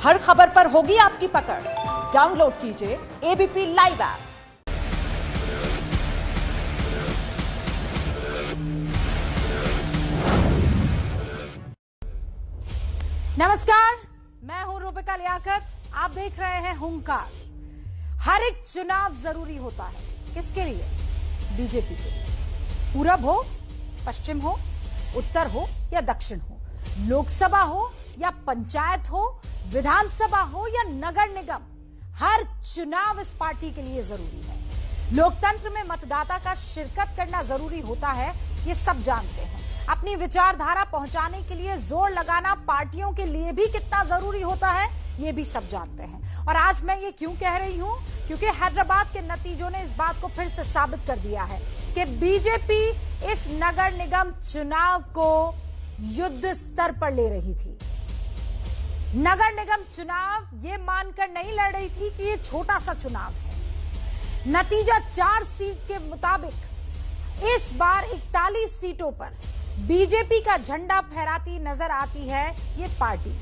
हर खबर पर होगी आपकी पकड़। डाउनलोड कीजिए एबीपी लाइव ऐप। नमस्कार, मैं हूं रूबिका लियाकत। आप देख रहे हैं हुंकार। हर एक चुनाव जरूरी होता है। किसके लिए? बीजेपी के लिए। पूरब हो, पश्चिम हो, उत्तर हो या दक्षिण हो, लोकसभा हो या पंचायत हो, विधानसभा हो या नगर निगम, हर चुनाव इस पार्टी के लिए जरूरी है। लोकतंत्र में मतदाता का शिरकत करना जरूरी होता है, ये सब जानते हैं। अपनी विचारधारा पहुंचाने के लिए जोर लगाना पार्टियों के लिए भी कितना जरूरी होता है, ये भी सब जानते हैं। और आज मैं ये क्यों कह रही हूं? क्योंकि हैदराबाद के नतीजों ने इस बात को फिर से साबित कर दिया है कि बीजेपी इस नगर निगम चुनाव को युद्ध स्तर पर ले रही थी। नगर निगम चुनाव ये मानकर नहीं लड़ रही थी कि ये छोटा सा चुनाव है। नतीजा 4 सीट के मुताबिक इस बार 41 सीटों पर बीजेपी का झंडा फहराती नजर आती है ये पार्टी।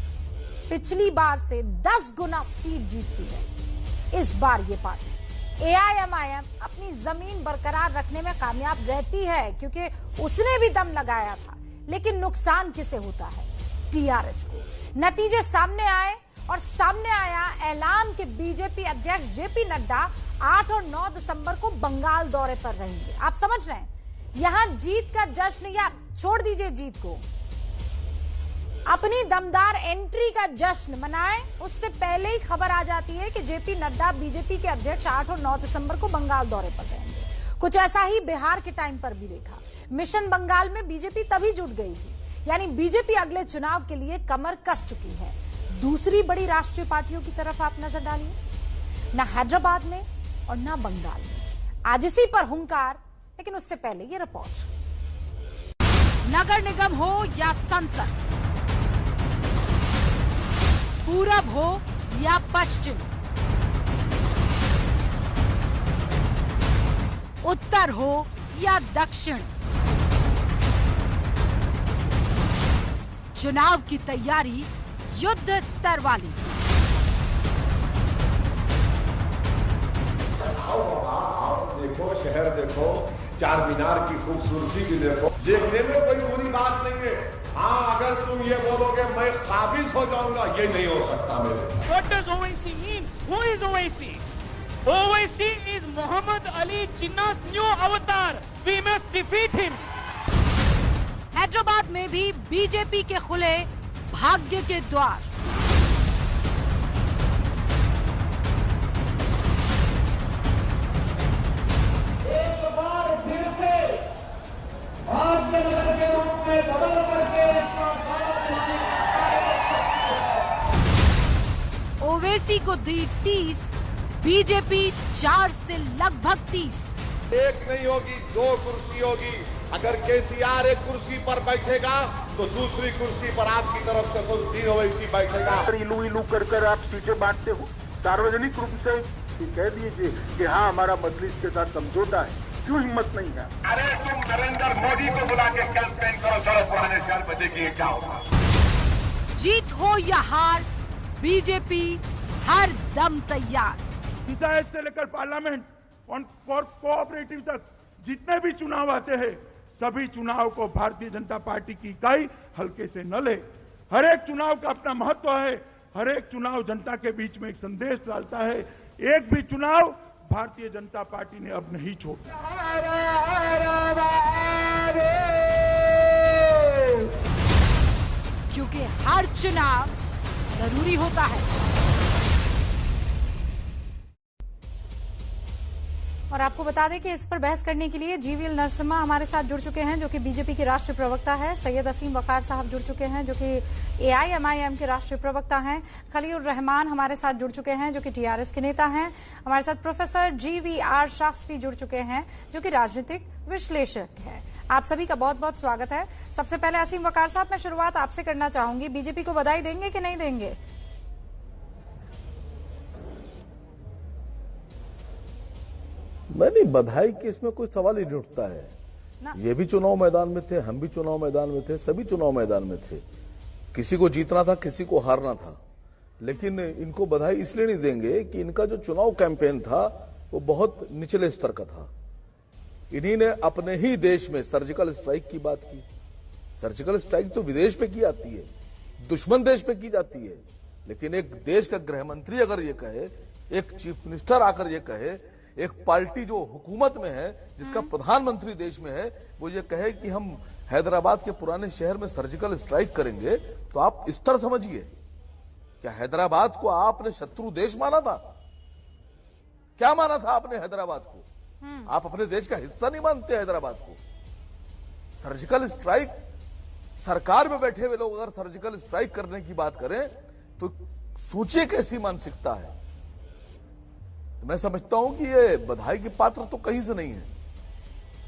पिछली बार से 10 गुना सीट जीतती है इस बार ये पार्टी। एआईएमआईएम अपनी जमीन बरकरार रखने में कामयाब रहती है क्योंकि उसने भी दम लगाया था, लेकिन नुकसान किसे होता है? टीआरएस को। नतीजे सामने आए और सामने आया ऐलान कि बीजेपी अध्यक्ष जेपी नड्डा 8 और 9 दिसंबर को बंगाल दौरे पर रहेंगे। आप समझ रहे हैं, यहां जीत का जश्न, या छोड़ दीजिए जीत को, अपनी दमदार एंट्री का जश्न मनाएं, उससे पहले ही खबर आ जाती है कि जेपी नड्डा बीजेपी के अध्यक्ष 8 और 9 दिसंबर को बंगाल दौरे पर रहेंगे। कुछ ऐसा ही बिहार के टाइम पर भी देखा। मिशन बंगाल में बीजेपी तभी जुट गई थी, यानी बीजेपी अगले चुनाव के लिए कमर कस चुकी है। दूसरी बड़ी राष्ट्रीय पार्टियों की तरफ आप नजर डालिए, ना हैदराबाद में और ना बंगाल में। आज इसी पर हुंकार, लेकिन उससे पहले ये रिपोर्ट। नगर निगम हो या संसद, पूरब हो या पश्चिम, उत्तर हो या दक्षिण, चुनाव की तैयारी युद्ध स्तर वाली। देखो, शहर देखो, चार मीनार की खूबसूरती भी देखो, देखने में कोई बुरी बात नहीं है। हाँ, अगर तुम ये बोलोगे मैं काबिज हो जाऊंगा, ये नहीं हो सकता मेरे। What does OIC mean? Who is OIC? OIC is Muhammad Ali Jinnah's new avatar. We must defeat him. Hyderabad में भी बीजेपी के खुले भाग्य के द्वार। एक बार फिर से भाग्यनगर के रूप में बदल करके ओवैसी को दी 30, बीजेपी 4 से लगभग 30। एक नहीं होगी, 2 कुर्सी होगी। अगर केसीआर एक कुर्सी पर बैठेगा तो दूसरी कुर्सी पर आपकी तरफ से कुर्सी ओवैसी बैठेगा। इलू इलू कर आप सीटें बांटते हो, सार्वजनिक रूप से कह दीजिए कि हाँ हमारा मजलिस के साथ समझौता है। क्यों हिम्मत नहीं है? अरे तुम नरेंद्र मोदी को बुला के कैंपेन करो, जरूरत पड़ने शहर में, देखिए क्या होगा। जीत हो या हार, बीजेपी हर दम तैयार। पंचायत से लेकर पार्लियामेंट और कोऑपरेटिव तक जितने भी चुनाव आते हैं, सभी चुनाव को भारतीय जनता पार्टी की इकाई हल्के से न ले। हर एक चुनाव का अपना महत्व है। हर एक चुनाव जनता के बीच में एक संदेश डालता है। एक भी चुनाव भारतीय जनता पार्टी ने अब नहीं छोड़ा। क्योंकि हर चुनाव जरूरी होता है। और आपको बता दें कि इस पर बहस करने के लिए जीवीएल नरसिम्हा हमारे साथ जुड़ चुके हैं, जो कि बीजेपी के राष्ट्रीय प्रवक्ता है। सैयद असीम वकार साहब जुड़ चुके हैं, जो कि एआईएमआईएम के राष्ट्रीय प्रवक्ता हैं। खलील रहमान हमारे साथ जुड़ चुके हैं, जो कि टीआरएस के नेता हैं। हमारे साथ प्रोफेसर जीवीआर शास्त्री जुड़ चुके हैं, जो कि राजनीतिक विश्लेषक हैं। आप सभी का बहुत बहुत स्वागत है। सबसे पहले असीम वकार साहब, मैं शुरुआत आपसे करना चाहूंगी। बीजेपी को बधाई देंगे कि नहीं देंगे? नहीं, बधाई की इसमें कोई सवाल ही नहीं उठता है। ये भी चुनाव मैदान में थे, हम भी चुनाव मैदान में थे, सभी चुनाव मैदान में थे। किसी को जीतना था, किसी को हारना था, लेकिन इनको बधाई इसलिए नहीं देंगे कि इनका जो चुनाव कैंपेन था वो बहुत निचले स्तर का था। इन्हीं ने अपने ही देश में सर्जिकल स्ट्राइक की बात की। सर्जिकल स्ट्राइक तो विदेश पे की जाती है, दुश्मन देश पे की जाती है, लेकिन एक देश का गृह मंत्री अगर ये कहे, एक चीफ मिनिस्टर आकर ये कहे, एक पार्टी जो हुकूमत में है, जिसका प्रधानमंत्री देश में है, वो ये कहे कि हम हैदराबाद के पुराने शहर में सर्जिकल स्ट्राइक करेंगे, तो आप इस तरह समझिए, क्या हैदराबाद को आपने शत्रु देश माना था? क्या माना था आपने हैदराबाद को? आप अपने देश का हिस्सा नहीं मानते हैदराबाद को? सर्जिकल स्ट्राइक, सरकार में बैठे हुए लोग अगर सर्जिकल स्ट्राइक करने की बात करें तो सोचिए कैसी मानसिकता है। तो मैं समझता हूं कि ये बधाई के पात्र तो कहीं से नहीं है।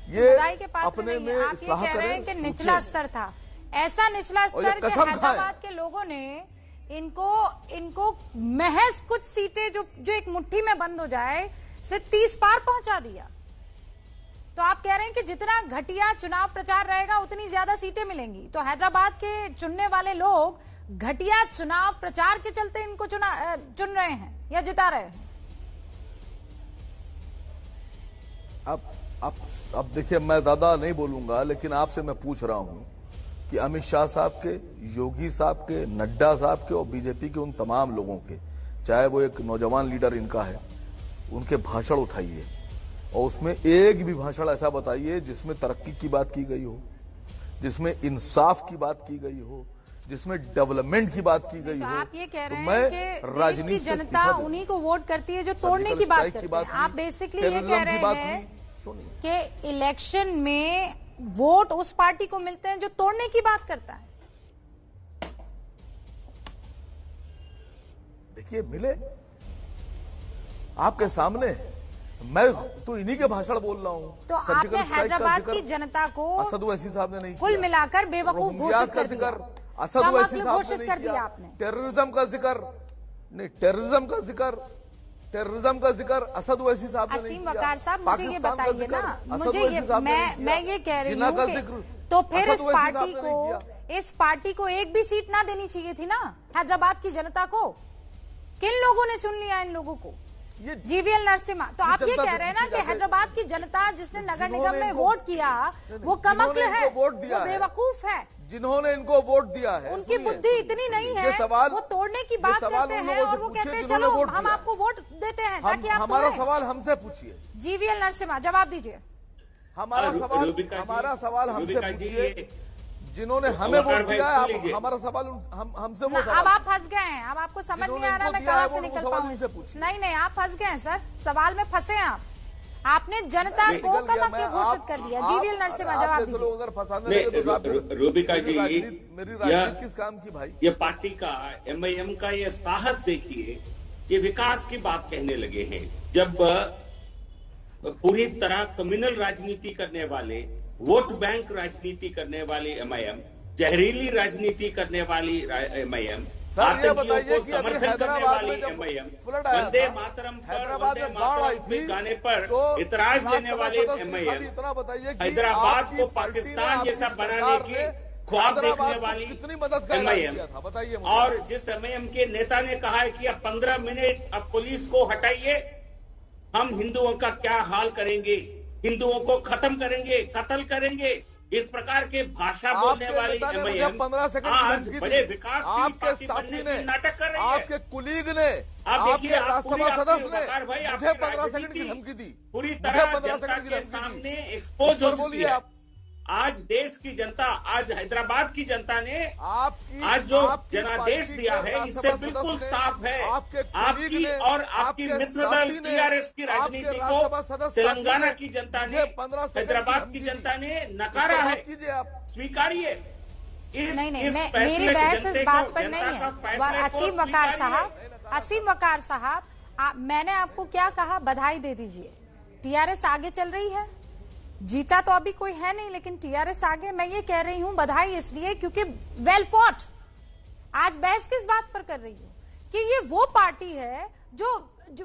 ये बधाई के पात्र अपने नहीं में है। आप ये कह रहे हैं कि निचला स्तर था, ऐसा निचला स्तर कि हैदराबाद के लोगों ने इनको महज कुछ सीटें जो एक मुट्ठी में बंद हो जाए से 30 पार पहुंचा दिया। तो आप कह रहे हैं कि जितना घटिया चुनाव प्रचार रहेगा उतनी ज्यादा सीटें मिलेंगी। तो हैदराबाद के चुनने वाले लोग घटिया चुनाव प्रचार के चलते इनको चुन रहे हैं या जिता रहे हैं? अब देखिए, मैं ज्यादा नहीं बोलूंगा, लेकिन आपसे मैं पूछ रहा हूं कि अमित शाह साहब के, योगी साहब के, नड्डा साहब के और बीजेपी के उन तमाम लोगों के, चाहे वो एक नौजवान लीडर इनका है, उनके भाषण उठाइए और उसमें एक भी भाषण ऐसा बताइए जिसमें तरक्की की बात की गई हो, जिसमें इंसाफ की बात की गई हो, जिसमें डेवलपमेंट की बात की गई तो हो। आप ये कह रहे तो हैं कि देश की जनता उन्हीं को वोट करती है जो तोड़ने की बात करते हैं। आप बेसिकली ये कह रहे हैं कि इलेक्शन में वोट उस पार्टी को मिलते हैं जो तोड़ने की बात करता है। देखिए, मिले आपके सामने, मैं तो इन्हीं के भाषण बोल रहा हूं। तो आपने हैदराबाद की जनता को असद ओवैसी साहब ने नहीं कुल मिलाकर बेवकूफ घोषित कर दिया। असद ओवैसी साहब ने नहीं कर दिया किया। आपने टेररिज्म का जिक्र नहीं, टेररिज्म का जिक्र असद ओवैसी साहब ने नहीं असीम किया। वकार साहब, मुझे ये बताइए ना, मुझे ये मैं ये कह रही हूँ कि तो फिर इस पार्टी को एक भी सीट ना देनी चाहिए थी ना हैदराबाद की जनता को? किन लोगों ने चुन लिया इन लोगों को? जीवीएल नरसिम्हा। तो आप ये कह रहे हैं ना कि हैदराबाद की जनता जिसने नगर निगम में वोट किया वो कमक्ल है, वो बेवकूफ है। जिन्होंने इनको वोट दिया है, उनकी बुद्धि इतनी नहीं है, वो तोड़ने की बात करते हैं और वो कहते हैं चलो हम आपको वोट देते हैं ताकि आप हमारा सवाल हमसे पूछिए। जीवीएल नरसिम्हा जवाब दीजिए। हमारा सवाल हमसे पूछिए। जिन्होंने हमें वोट दिया है, हमारा सवाल हमसे वो सवाल। अब आप फंस गए हैं, अब आपको समझ नहीं आ रहा मैं कहां से निकल पाऊं। नहीं, आप फंस गए हैं सर, सवाल में फंसे हैं आप। आपने जनता को कमक्ल घोषित कर दिया। जीवीएल नरसिम्हा जवाब दीजिए। रूबिका जी, मेरी राजनीति किस काम की भाई? ये पार्टी का, एमआईएम का ये साहस देखिए, ये विकास की बात कहने लगे हैं। जब पूरी तरह कम्युनल राजनीति करने वाले, वोट बैंक राजनीति करने वाली एमआईएम, जहरीली राजनीति करने वाली एमआईएम, आतंकियों को समर्थन करने वाली एमआईएम, वंदे मातरम गाने पर इतराज देने वाली एमआईएम, हैदराबाद को पाकिस्तान जैसा बनाने की ख्वाब देखने वाली एमआईएम, और जिस एमआईएम के नेता ने कहा है कि अब 15 मिनट अब पुलिस को हटाइए, हम हिंदुओं का क्या हाल करेंगे, हिंदुओं को खत्म करेंगे, कत्ल करेंगे, इस प्रकार के भाषा बोलने वाली एमआईएम 15 सेकंड आज बड़े विकास आपके साथी ने, नाटक कर रही है। आपके कुलीग ने, आप देखिए, राज्यसभा सदस्य ने भाई मुझे 15 सेकंड की धमकी दी, पूरी तरह जनता के सामने एक्सपोज हो चुकी है। आज देश की जनता, आज हैदराबाद की जनता ने आज जो जनादेश दिया है, इससे बिल्कुल साफ है आपकी और आपकी मित्र दल टीआरएस की राजनीति को तेलंगाना की जनता ने, हैदराबाद की जनता ने नकारा है। स्वीकारिए। नहीं, मेरी बहस इस बात पर नहीं है। असीम वकार साहब, मैंने आपको क्या कहा? बधाई दे दीजिए। टीआरएस आगे चल रही है, जीता तो अभी कोई है नहीं, लेकिन टीआरएस आगे। मैं ये कह रही हूं बधाई इसलिए क्योंकि वेल फॉट। आज बहस किस बात पर कर रही हूं कि ये वो पार्टी है जो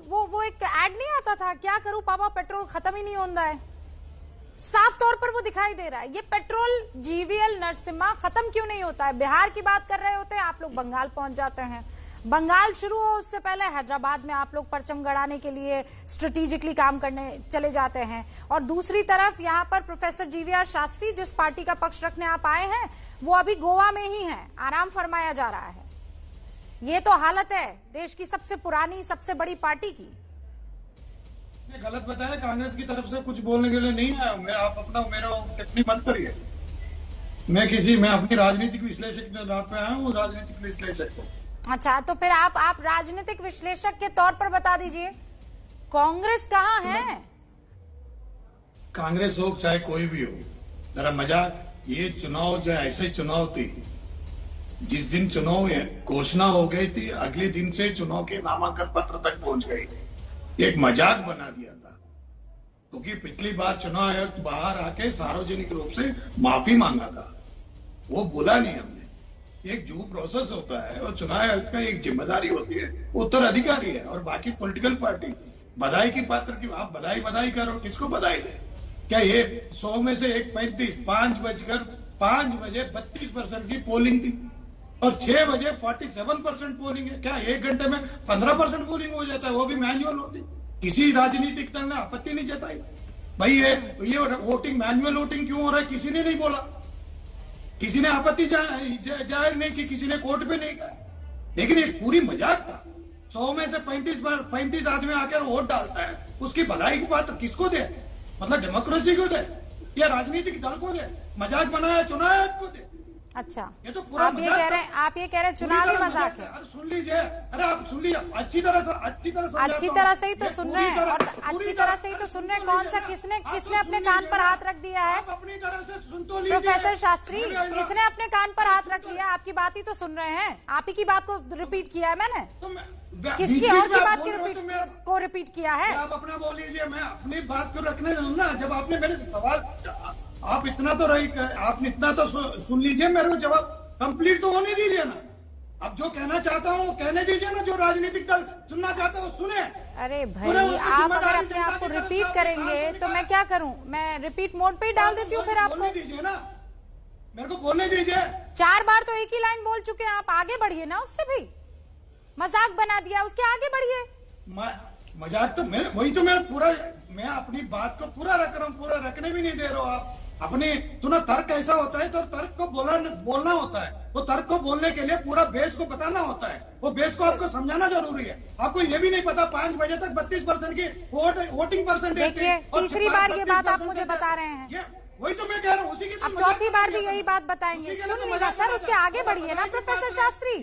वो एक ऐड नहीं आता था, क्या करूं पापा पेट्रोल खत्म ही नहीं होता है, साफ तौर पर वो दिखाई दे रहा है। ये पेट्रोल जीवीएल नरसिम्हा खत्म क्यों नहीं होता है? बिहार की बात कर रहे होते हैं आप लोग, बंगाल पहुंच जाते हैं, बंगाल शुरू हो उससे पहले हैदराबाद में आप लोग परचम गड़ाने के लिए स्ट्रेटेजिकली काम करने चले जाते हैं, और दूसरी तरफ यहाँ पर प्रोफेसर जीवीआर शास्त्री जिस पार्टी का पक्ष रखने आप आए हैं वो अभी गोवा में ही है, आराम फरमाया जा रहा है। ये तो हालत है देश की सबसे पुरानी सबसे बड़ी पार्टी की। गलत बताया, कांग्रेस की तरफ से कुछ बोलने के लिए नहीं आया मैं। आप अपना मेरा टिप्पणी मत करिए। मैं अपनी राजनीतिक विश्लेषक के तौर पे आया हूँ, राजनीतिक विश्लेषक। अच्छा, तो फिर आप राजनीतिक विश्लेषक के तौर पर बता दीजिए कांग्रेस कहाँ है? कांग्रेस हो चाहे कोई भी हो, जरा मजाक, ये चुनाव जो ऐसे चुनाव थी, जिस दिन चुनाव घोषणा हो गई थी अगले दिन से चुनाव के नामांकन पत्र तक पहुंच गई। एक मजाक बना दिया था, क्योंकि पिछली बार चुनाव आयोग बाहर आके सार्वजनिक रूप से माफी मांगा था, वो बोला नहीं हमने। एक ड्यू प्रोसेस होता है और चुनाव आयोग का एक जिम्मेदारी होती है, उत्तराधिकारी है, और बाकी पॉलिटिकल पार्टी बधाई की पात्र की। आप बधाई करो, किसको बधाई दे? क्या ये 100 में से 5 बजे 32% की पोलिंग थी और 6 बजे 47% पोलिंग है। क्या 1 घंटे में 15% पोलिंग हो जाता है, वो भी मैनुअल होती? किसी राजनीतिक दल ने आपत्ति नहीं जताई। भाई ये वोटिंग मैनुअल वोटिंग क्यों हो रहा है, किसी ने नहीं बोला, किसी ने आपत्ति जाहिर नहीं की, किसी ने कोर्ट पे नहीं कहा। लेकिन ये पूरी मजाक था। 100 में से 35 आदमी आकर वोट डालता है, उसकी भलाई की बात किसको दे? मतलब डेमोक्रेसी को दे या राजनीतिक दल को दे? मजाक बनाया चुनाव आयोग को दे। अच्छा, ये तो पूरा आप ये कह रहे हैं चुनावी मजाक है। अरे सुन लीजिए, अरे आप सुन लीजिए, अच्छी तरह से ही तो सुन रहे हैं, और अच्छी तरह से ही तो सुन रहे हैं। कौन सा किसने अपने कान पर हाथ रख दिया है? अपनी तरह से सुन तो लीजिए प्रोफेसर शास्त्री, किसने अपने कान पर हाथ रख लिया? आपकी बात ही तो सुन रहे हैं, आप ही की बात को रिपीट किया है मैंने। किसकी और की बात को रिपीट किया है? आप अपना बोल लीजिए, मैं अपनी बात को रखने दूं ना। जब आपने मेरे से सवाल, आप इतना तो सुन लीजिए, मेरे को जवाब कंप्लीट तो होने दीजिए ना। अब जो कहना चाहता हूँ वो कहने दीजिए ना, जो राजनीतिक दल सुनना चाहता है वो सुने। अरे भाई, आप अगर अपने आप को रिपीट करेंगे तो मैं क्या करूँ? मैं रिपीट मोड पे ही डाल देती हूँ। फिर आप बोलने दीजिए ना, मेरे को बोलने दीजिए। 4 बार तो एक ही लाइन बोल चुके हैं आप, आगे बढ़िए ना। उससे भी मजाक बना दिया, उसके आगे बढ़िए। मजाक तो मैं अपनी बात को पूरा रख रहा हूँ, पूरा रखने भी नहीं दे रहा हूँ। आप अपने सुनो, तर्क ऐसा होता है तो तर्क को बोलना होता है। वो तर्क को बोलने के लिए पूरा बेस को बताना होता है, वो बेस को आपको समझाना जरूरी है। आपको ये भी नहीं पता 5 बजे तक 32% की वोटिंग परसेंटेज। देखिए, तीसरी बार ये बात आप मुझे बता रहे हैं। वही तो मैं कह रहा हूँ, उसी की अब चौथी बार भी यही बात बताएंगे। सुन लीजिए सर, उसके आगे बढ़िए ना प्रोफेसर शास्त्री।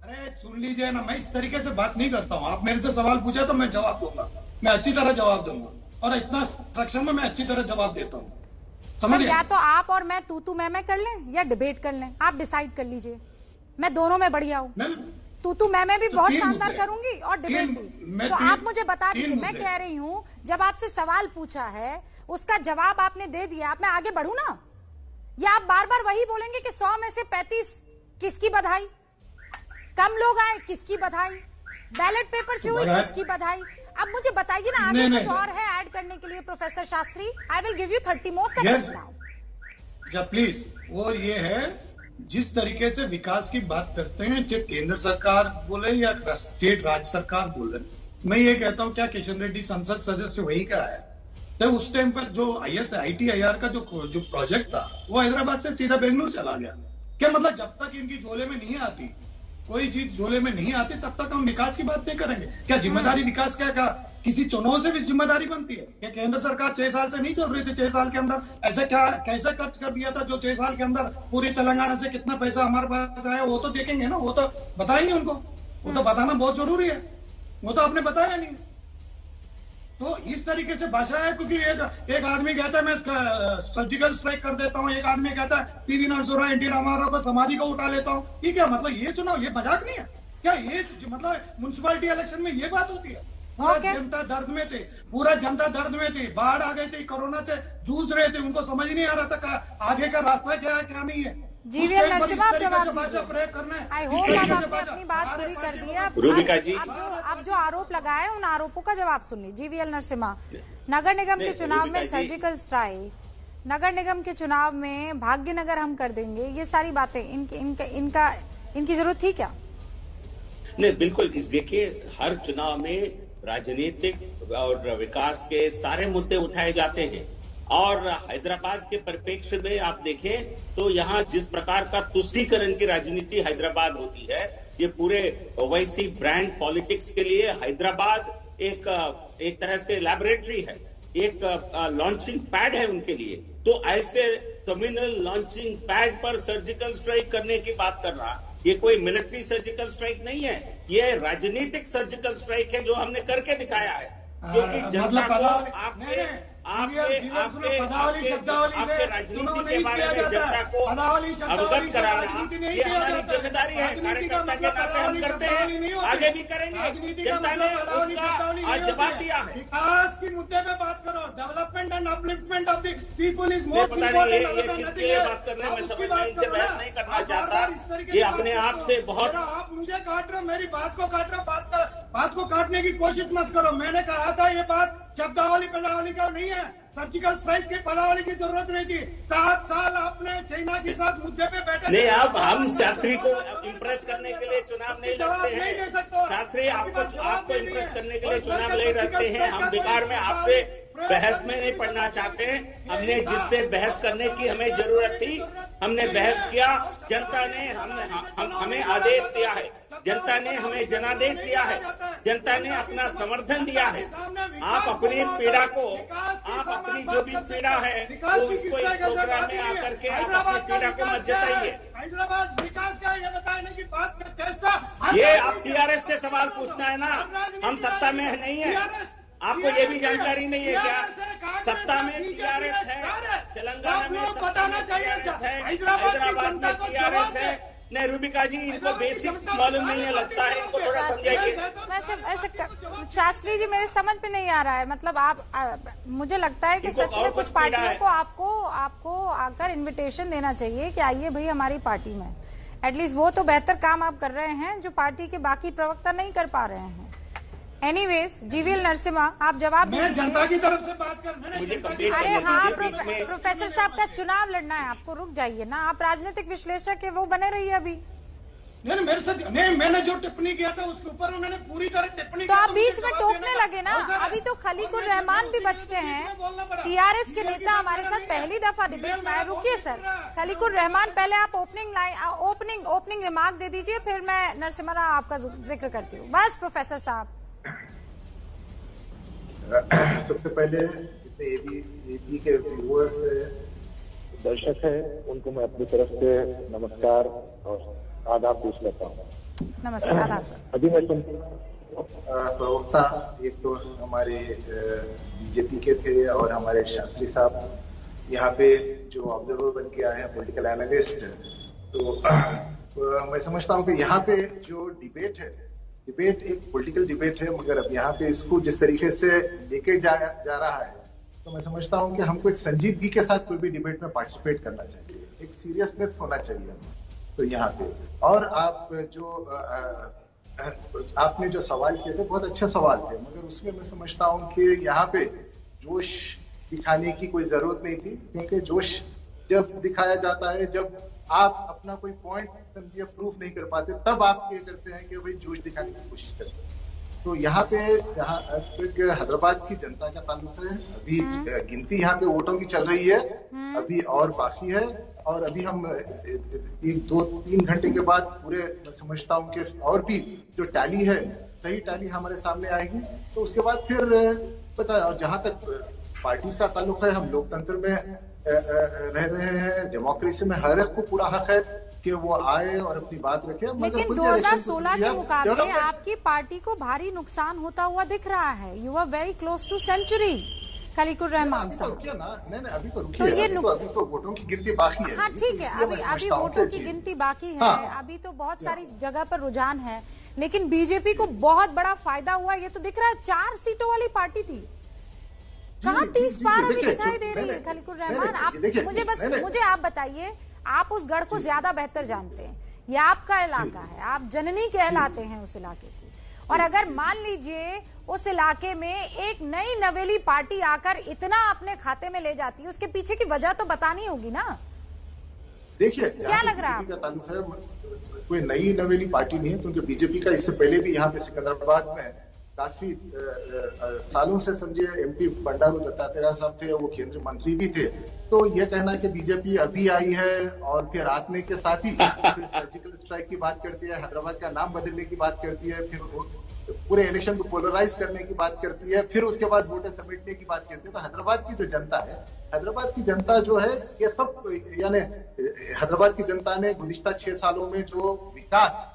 अरे सुन लीजिए ना, मैं इस तरीके से बात नहीं करता हूँ। आप मेरे से सवाल पूछे तो मैं जवाब दूंगा, मैं अच्छी तरह जवाब दूंगा, और इतना सक्षम में मैं अच्छी तरह जवाब देता हूँ। समझिए, या तो आप और मैं तू मैं कर लें या डिबेट कर लें, आप डिसाइड कर लीजिए। मैं दोनों में बढ़िया हूँ, तू मैं भी बहुत शानदार करूंगी और डिबेट भी। तो आप मुझे बता दीजिए, मैं कह रही हूँ जब आपसे सवाल पूछा है उसका जवाब आपने दे दिया, आप मैं आगे बढ़ू ना, या आप बार बार वही बोलेंगे कि 100 में से 35 किसकी बधाई, कम लोग आए किसकी बधाई, बैलेट पेपर से हुई किसकी बधाई? अब मुझे बताइए ना, आगे कुछ और है ऐड करने के लिए professor Shastri? I will give you 30 more seconds now. Please, वो ये है जिस तरीके से विकास की बात करते हैं, चाहे केंद्र सरकार बोले या स्टेट राज्य सरकार बोले, मैं ये कहता हूँ क्या किशन रेड्डी संसद सदस्य वही का है? तो उस टाइम पर जो ITIR का जो प्रोजेक्ट था वो हैदराबाद से सीधा बेंगलुरु चला गया। क्या मतलब जब तक इनकी झोले में नहीं आती, कोई चीज झोले में नहीं आती, तब तक हम विकास की बात नहीं करेंगे। क्या जिम्मेदारी विकास क्या किसी चुनाव से भी जिम्मेदारी बनती है? क्या केंद्र सरकार 6 साल से नहीं चल रही थी? 6 साल के अंदर ऐसे कैसे खर्च कर दिया था जो 6 साल के अंदर पूरी तेलंगाना से कितना पैसा हमारे पास आया, वो तो देखेंगे ना, वो तो बताएंगे उनको, वो तो बताना बहुत जरूरी है, वो तो आपने बताया नहीं। तो इस तरीके से भाषा है, क्योंकि एक आदमी कहता है मैं सर्जिकल स्ट्राइक कर देता हूँ, एक आदमी कहता है PV नरसिम्हा एनटी रामाराव को समाधि को उठा लेता हूँ। ये क्या मतलब? ये चुनाव, ये मजाक नहीं है क्या? ये मतलब म्युनिसिपैलिटी इलेक्शन में ये बात होती है? पूरा जनता दर्द में थी, पूरा जनता दर्द में थी, बाढ़ आ गई थी, कोरोना से जूझ रहे थे, उनको समझ नहीं आ रहा था आगे का रास्ता क्या है क्या नहीं है। जीवीएल नरसिम्हा जवाब दीजिए। आई होप आपने अपनी बात पूरी कर दी है। रूबिका जी, आप जो आरोप लगाए उन आरोपों का जवाब सुनिए। जीवीएल नरसिम्हा, नगर निगम के चुनाव में सर्जिकल स्ट्राइक, नगर निगम के चुनाव में भाग्यनगर हम कर देंगे, ये सारी बातें इनकी जरूरत थी क्या? नहीं, बिल्कुल। देखिए, हर चुनाव में राजनीतिक और विकास के सारे मुद्दे उठाए जाते हैं, और हैदराबाद के परिप्रेक्ष्य में आप देखें तो यहाँ जिस प्रकार का तुष्टीकरण की राजनीति हैदराबाद होती है, ये पूरे ओवैसी ब्रांड पॉलिटिक्स के लिए हैदराबाद एक तरह से लैबोरेटरी है, एक लॉन्चिंग पैड है उनके लिए। तो ऐसे कम्युनल लॉन्चिंग पैड पर सर्जिकल स्ट्राइक करने की बात कर रहा, ये कोई मिलिट्री सर्जिकल स्ट्राइक नहीं है, ये राजनीतिक सर्जिकल स्ट्राइक है जो हमने करके दिखाया है, क्योंकि जनता को आपके राजनीति के बारे में जनता को अवगत कराना ये हमारी जिम्मेदारी है। कार्यकर्ता के नाते हम करते हैं, आगे भी करेंगे। जनता ने उसका आज जवाब दिया है। विकास के मुद्दे पे बात करो, development and upliftment of the people is most पता नहीं ये किसके लिए बात कर रहे हैं, मैं समझ नहीं, इनसे बहस नहीं करना चाहता। ये अपने आप से बहुत, आप मुझे काट रहे हो, मेरी बात को काट रहे हो, बात को काटने की कोशिश मत करो। मैंने कहा था ये बात शब्दावली पदावली का नहीं है, सर्जिकल स्ट्राइक की पदावली की जरूरत नहीं थी। 7 साल आपने चाइना के साथ मुद्दे पे बैठे नहीं। अब हम शास्त्री को इम्प्रेस करने के लिए चुनाव नहीं लड़ते हैं। शास्त्री आपको इम्प्रेस करने के लिए चुनाव नहीं लड़ते हैं। हम बेकार में आपसे बहस में नहीं पड़ना चाहते। हमने जिससे बहस करने की हमें जरूरत थी, हमने बहस किया। जनता ने हमें आदेश दिया है, जनता ने हमें जनादेश दिया है, जनता ने अपना समर्थन दिया है। आप अपनी पीड़ा को, आप अपनी जो भी पीड़ा है वो उसको इस प्रोग्राम में आकर के आप अपनी पीड़ा को मत जताइए। हैदराबाद विकास का ये बताने की बात करते हैं। ये आप टीआरएस से सवाल पूछना है ना, हम सत्ता में नहीं है। आपको ये भी जानकारी नहीं है क्या? सत्ता में टीआरएस है, तेलंगाना में बताना चाहिए, हैदराबाद में टीआरएस है। नहीं रूबिका जी, इनको बेसिक्स मालूम नहीं है, लगता है इनको थोड़ा समझाइए। ऐसे शास्त्री जी मेरे समझ में नहीं आ रहा है, मतलब आप मुझे लगता है कि सच में कुछ पार्टियों को आपको आकर इनविटेशन देना चाहिए कि आइए भाई हमारी पार्टी में। एटलीस्ट वो तो बेहतर काम आप कर रहे हैं जो पार्टी के बाकी प्रवक्ता नहीं कर पा रहे हैं। एनीवेज, जीवीएल नरसिम्हा, आप जवाब मैं जनता की तरफ से बात कर, मुझे अरे हाँ प्रोफेसर साहब का चुनाव लड़ना है आपको, रुक जाइए ना, आप राजनीतिक विश्लेषक है, वो बने रहिए अभी। नहीं मेरे साथ नहीं, मैंने जो टिप्पणी किया था उसके ऊपर उन्होंने पूरी तरह टिप्पणी, तो आप बीच में टोकने लगे ना। अभी तो खलीकुर रहमान भी बचते हैं, टीआरएस के नेता हमारे साथ पहली दफा डिबेट में आए। रुकिए सर, खलीकुर रहमान, पहले आप ओपनिंग रिमार्क दे दीजिए, फिर मैं नरसिम्हा राव आपका जिक्र करती हूँ। बस प्रोफेसर साहब। सबसे पहले जितने एबी के व्यूअर्स दर्शक हैं उनको मैं अपनी तरफ से नमस्कार और आदाब पेश करता हूँ। नमस्कार, आदाब सर। अभी मैं प्रवक्ता एक तो हमारे बीजेपी के थे और हमारे शास्त्री साहब यहाँ पे जो ऑब्जर्वर बन के आए हैं, पॉलिटिकल एनालिस्ट। तो मैं समझता हूँ कि यहाँ पे जो डिबेट एक पॉलिटिकल डिबेट है, मगर अब यहाँ पे इसको जिस तरीके से लेके जा रहा है, तो मैं समझता हूँ कि हमको एक संजीदगी के साथ कोई भी डिबेट में पार्टिसिपेट करना चाहिए, एक सीरियसनेस होना चाहिए। तो यहाँ पे और आपने जो सवाल किए थे बहुत अच्छे सवाल थे, मगर उसमें मैं समझता हूँ कि यहाँ पे जोश दिखाने की कोई जरूरत नहीं थी, क्योंकि जोश जब दिखाया जाता है जब आप अपना कोई पॉइंट समझिए प्रूफ नहीं कर पाते, तब आप ये करते हैं कि भाई जोश दिखाने की कोशिश करते हैं। तो यहाँ पे हैदराबाद की जनता का ताल्लुक है। अभी गिनती यहाँ पे वोटों की चल रही है, अभी और बाकी है, और अभी हम 1-2-3 घंटे के बाद पूरे मैं समझता हूँ कि और भी जो टैली है, सही टैली हमारे सामने आएगी। तो उसके बाद फिर पता है, और जहां तक पार्टीज का ताल्लुक है, हम लोकतंत्र में रह रहे हैं, डेमोक्रेसी में हर एक को पूरा हक है कि वो आए और अपनी बात रखे। लेकिन 2016 के मुकाबले आपकी पार्टी को भारी नुकसान होता हुआ दिख रहा है। You are very close to century, Khaliqur Rahman साहब। नहीं अभी तो रुकिए, अभी तो वोटों की गिनती बाकी है। हाँ ठीक है, अभी वोटों की गिनती बाकी है। अभी तो बहुत सारी जगह पर रुझान है, लेकिन बीजेपी को बहुत बड़ा फायदा हुआ, ये तो दिख रहा है। 4 सीटों वाली पार्टी थी, कहाँ 30 पार अभी दिखाई दे रही है। खलीकुर रहमान, आप मुझे आप बताइए, आप उस गढ़ को ज्यादा बेहतर जानते हैं, ये आपका इलाका है, आप जननी कहलाते हैं उस इलाके की। और अगर मान लीजिए उस इलाके में एक नई नवेली पार्टी आकर इतना अपने खाते में ले जाती है, उसके पीछे की वजह तो बतानी होगी ना। देखिए क्या लग रहा है बीजेपी का ताल्लुक है, कोई नई नवेली पार्टी नहीं है, क्योंकि बीजेपी का इससे पहले भी यहाँ पे सिकंदराबाद में काफी सालों से समझिए एमपी बंडारू दत्तात्रेय साहब थे, वो केंद्रीय मंत्री भी थे। तो ये कहना कि बीजेपी अभी आई है और फिर आने के साथ ही फिर सर्जिकल स्ट्राइक की बात करती है, हैदराबाद का नाम बदलने की बात करती है, फिर पूरे इलेक्शन को पोलराइज करने की बात करती है, फिर उसके बाद वोटर समेटने की बात करती है। तो हैदराबाद की जो जनता है, हैदराबाद की जनता जो है, ये सब यानी हैदराबाद की जनता ने गुज़िश्ता 6 सालों में जो विकास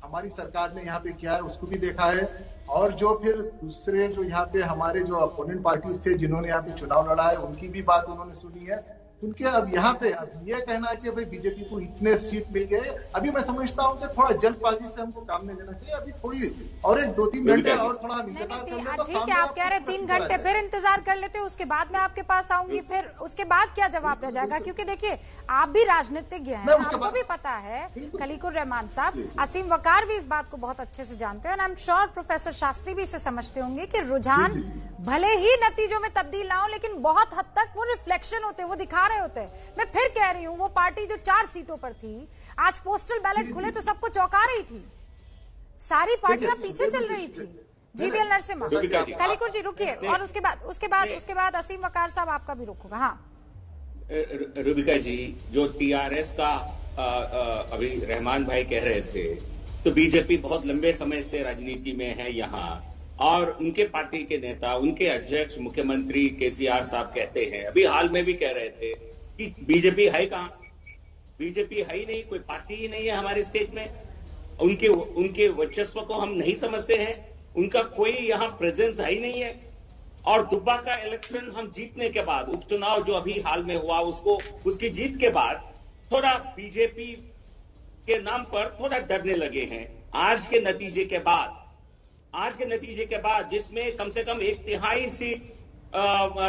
हमारी सरकार ने यहाँ पे किया है उसको भी देखा है, और जो फिर दूसरे जो यहाँ पे हमारे जो अपोनेंट पार्टीज थे जिन्होंने यहाँ पे चुनाव लड़ा है उनकी भी बात उन्होंने सुनी है। उनके अब यहाँ पे अब ये कहना है कि भाई बीजेपी को इतने सीट मिल गए, अभी मैं समझता हूँ कि थोड़ा जल्दबाजी से हमको काम नहीं लेना चाहिए। अभी थोड़ी और 1-2-3 घंटे और थोड़ा हम इंतजार कर लें तो ठीक है, आप कह रहे 3 घंटे फिर इंतजार कर लेते, उसके बाद मैं आपके पास आऊंगी, फिर उसके बाद क्या जवाब रह जाएगा? क्योंकि देखिए आप भी राजनीतिज्ञ हैं, आपको भी पता है, खलीकुर रहमान साहब, असीम वकार भी इस बात को बहुत अच्छे से जानते हैं, और I am sure professor Shastri भी इसे समझते होंगे कि रुझान भले ही नतीजों में तब्दील ना हो, लेकिन बहुत हद तक वो रिफ्लेक्शन होते हैं, वो दिखा रहे होते हैं। मैं फिर कह रही हूँ, वो पार्टी जो 4 सीटों पर थी, आज पोस्टल बैलेट खुले तो सबको चौंका रही थी, सारी पार्टियां पीछे चल रही थी। जीवीएल नरसिम्हा, खलीकुर जी रुकिए, और उसके बाद असीम वकार साहब आपका भी रुकूंगा। हाँ रुबिका जी, जो टीआरएस का अभी रहमान भाई कह रहे थे, तो बीजेपी बहुत लंबे समय से राजनीति में है यहाँ, और उनके पार्टी के नेता, उनके अध्यक्ष मुख्यमंत्री केसीआर साहब कहते हैं, अभी हाल में भी कह रहे थे कि बीजेपी है कहां, बीजेपी है ही नहीं, कोई पार्टी ही नहीं है हमारे स्टेट में, उनके वर्चस्व को हम नहीं समझते हैं, उनका कोई यहाँ प्रेजेंस है ही नहीं है। और दुब्बा का इलेक्शन हम जीतने के बाद, उपचुनाव जो अभी हाल में हुआ, उसकी जीत के बाद थोड़ा बीजेपी के नाम पर थोड़ा डरने लगे हैं। आज के नतीजे के बाद जिसमें कम से कम 1/3 सीट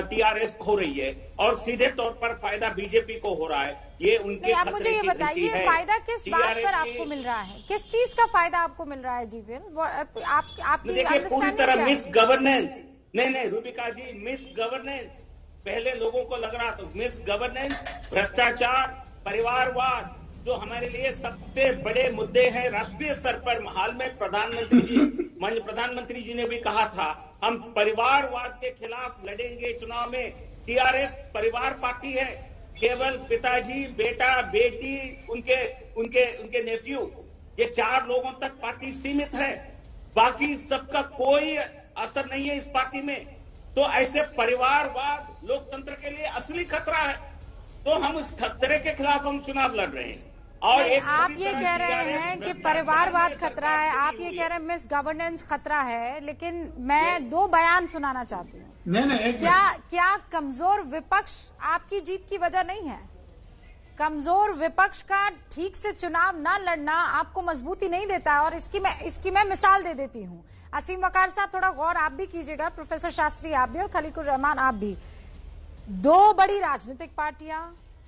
टीआरएस हो रही है, और सीधे तौर पर फायदा बीजेपी को हो रहा है, ये उनके आप मुझे ये बताइए, फायदा किस बात पर आपको मिल रहा है, किस चीज का फायदा आपको मिल रहा है? जीवीएल आपकी देखिए, पूरी तरह मिस गवर्नेंस, नहीं रुबिका जी, मिस गवर्नेंस, पहले लोगों को लग रहा था मिस गवर्नेंस, भ्रष्टाचार, परिवारवाद, जो हमारे लिए सबसे बड़े मुद्दे हैं राष्ट्रीय स्तर पर। हाल में प्रधानमंत्री जी ने भी कहा था, हम परिवारवाद के खिलाफ लड़ेंगे चुनाव में। टीआरएस परिवार पार्टी है, केवल पिताजी, बेटा, बेटी, उनके नेफ्यू, ये 4 लोगों तक पार्टी सीमित है, बाकी सबका कोई असर नहीं है इस पार्टी में। तो ऐसे परिवारवाद लोकतंत्र के लिए असली खतरा है, तो हम उस खतरे के खिलाफ हम चुनाव लड़ रहे हैं। और आप ये कह रहे हैं कि परिवारवाद खतरा है, आप ये कह रहे हैं मिस गवर्नेंस खतरा है, लेकिन मैं 2 बयान सुनाना चाहती हूँ। नहीं, क्या कमजोर विपक्ष आपकी जीत की वजह नहीं है? कमजोर विपक्ष का ठीक से चुनाव न लड़ना आपको मजबूती नहीं देता, और इसकी मैं मिसाल दे देती हूँ। असीम वकार साहब थोड़ा गौर आप भी कीजिएगा, प्रोफेसर शास्त्री आप भी, और खलीकुर रहमान आप भी। 2 बड़ी राजनीतिक पार्टियां,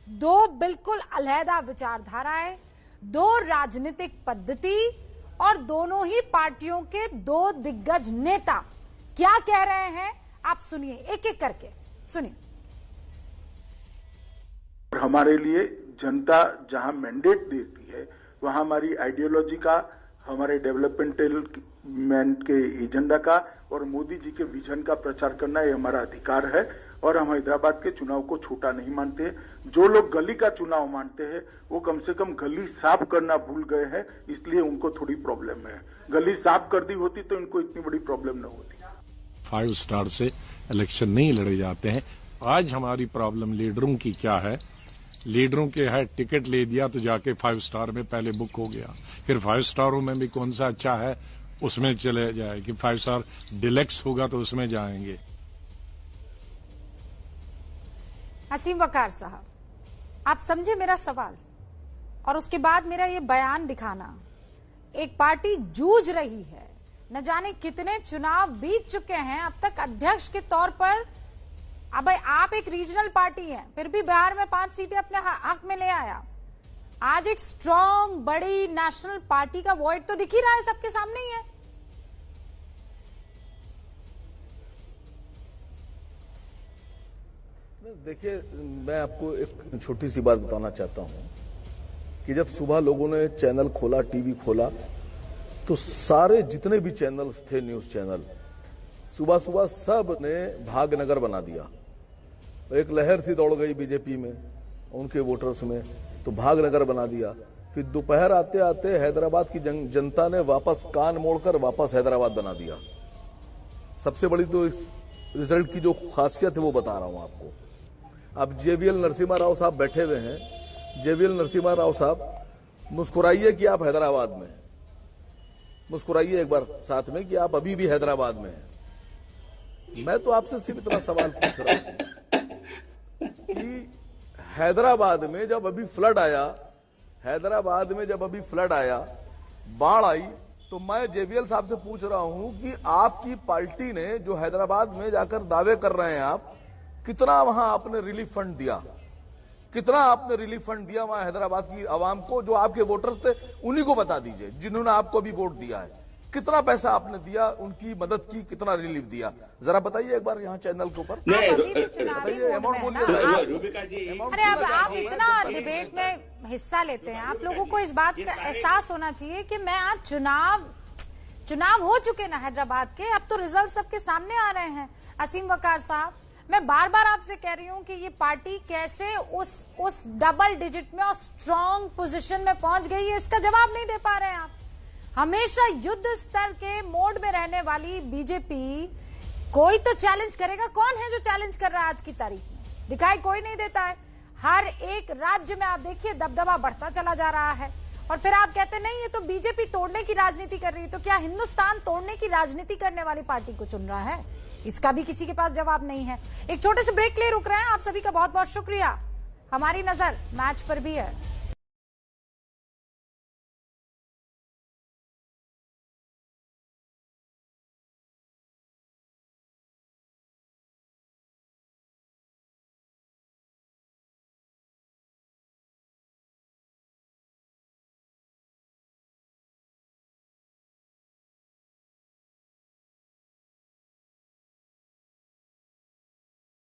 2 बिल्कुल अलहदा विचारधाराएं, 2 राजनीतिक पद्धति, और दोनों ही पार्टियों के 2 दिग्गज नेता क्या कह रहे हैं आप सुनिए, एक एक करके सुनिए। हमारे लिए जनता जहां मैंडेट देती है, वहां हमारी आइडियोलॉजी का, हमारे डेवलपमेंट के एजेंडा का और मोदी जी के विजन का प्रचार करना, ये हमारा अधिकार है, और हम हैदराबाद के चुनाव को छोटा नहीं मानते। जो लोग गली का चुनाव मानते हैं, वो कम से कम गली साफ करना भूल गए हैं, इसलिए उनको थोड़ी प्रॉब्लम है। गली साफ कर दी होती तो इनको इतनी बड़ी प्रॉब्लम न होती। 5 स्टार से इलेक्शन नहीं लड़े जाते हैं। आज हमारी प्रॉब्लम लीडरों की क्या है? लीडरों के है टिकट ले दिया तो जाके 5 स्टार में पहले बुक हो गया, फिर 5 स्टारों में भी कौन सा अच्छा है उसमें चले जाए, कि 5 स्टार डिलेक्स होगा तो उसमें जाएंगे। असीम वकार साहब, आप समझे मेरा सवाल, और उसके बाद मेरा ये बयान दिखाना। एक पार्टी जूझ रही है, न जाने कितने चुनाव बीत चुके हैं अब तक अध्यक्ष के तौर पर। अब आप एक रीजनल पार्टी हैं, फिर भी बिहार में 5 सीटें अपने हक में ले आया। आज एक स्ट्रांग बड़ी नेशनल पार्टी का वॉइड तो दिख ही रहा है, सबके सामने ही है। देखिए, मैं आपको एक छोटी सी बात बताना चाहता हूं कि जब सुबह लोगों ने चैनल खोला, टीवी खोला, तो सारे जितने भी चैनल्स थे, न्यूज चैनल, सुबह सुबह सब ने भागनगर बना दिया। एक लहर सी दौड़ गई बीजेपी में, उनके वोटर्स में, तो भागनगर बना दिया। फिर दोपहर आते आते हैदराबाद की जनता ने वापस कान मोड़कर वापस हैदराबाद बना दिया। सबसे बड़ी तो इस रिजल्ट की जो खासियत है वो बता रहा हूं आपको। अब जेवीएल नरसिम्हा राव साहब बैठे हुए हैं। जेवीएल नरसिम्हा राव साहब, मुस्कुराइए कि आप हैदराबाद में हैं, मुस्कुराइए एक बार साथ में कि आप अभी भी हैदराबाद में हैं। मैं तो आपसे सिर्फ इतना सवाल पूछ रहा हूं कि हैदराबाद में जब अभी फ्लड आया, हैदराबाद में जब अभी फ्लड आया, बाढ़ आई, तो मैं जेवीएल साहब से पूछ रहा हूं कि आपकी पार्टी ने जो हैदराबाद में जाकर दावे कर रहे हैं आप, कितना वहां आपने रिलीफ फंड दिया, कितना आपने रिलीफ फंड दिया वहां हैदराबाद की आवाम को? जो आपके वोटर्स थे उन्हीं को बता दीजिए, जिन्होंने आपको भी वोट दिया है। कितना पैसा आपने दिया, उनकी मदद की, कितना रिलीफ दिया, जरा बताइए एक बार यहाँ चैनल के ऊपर। बताइए, अमाउंट बोलिए। अरे अब आप इतना डिबेट में हिस्सा लेते हैं, आप लोगों को इस बात का एहसास होना चाहिए कि मैं आज चुनाव हो चुके ना हैदराबाद के, अब तो रिजल्ट सबके सामने आ रहे हैं। असीम वकार साहब, मैं बार बार आपसे कह रही हूं कि ये पार्टी कैसे उस डबल डिजिट में और स्ट्रांग पोजीशन में पहुंच गई है, इसका जवाब नहीं दे पा रहे हैं आप। हमेशा युद्ध स्तर के मोड में रहने वाली बीजेपी, कोई तो चैलेंज करेगा। कौन है जो चैलेंज कर रहा है आज की तारीख में? दिखाई कोई नहीं देता है। हर एक राज्य में आप देखिए दबदबा बढ़ता चला जा रहा है, और फिर आप कहते नहीं ये तो बीजेपी तोड़ने की राजनीति कर रही है। तो क्या हिंदुस्तान तोड़ने की राजनीति करने वाली पार्टी को चुन रहा है? इसका भी किसी के पास जवाब नहीं है। एक छोटे से ब्रेक ले रुक रहे हैं। आप सभी का बहुत बहुत शुक्रिया। हमारी नजर मैच पर भी है।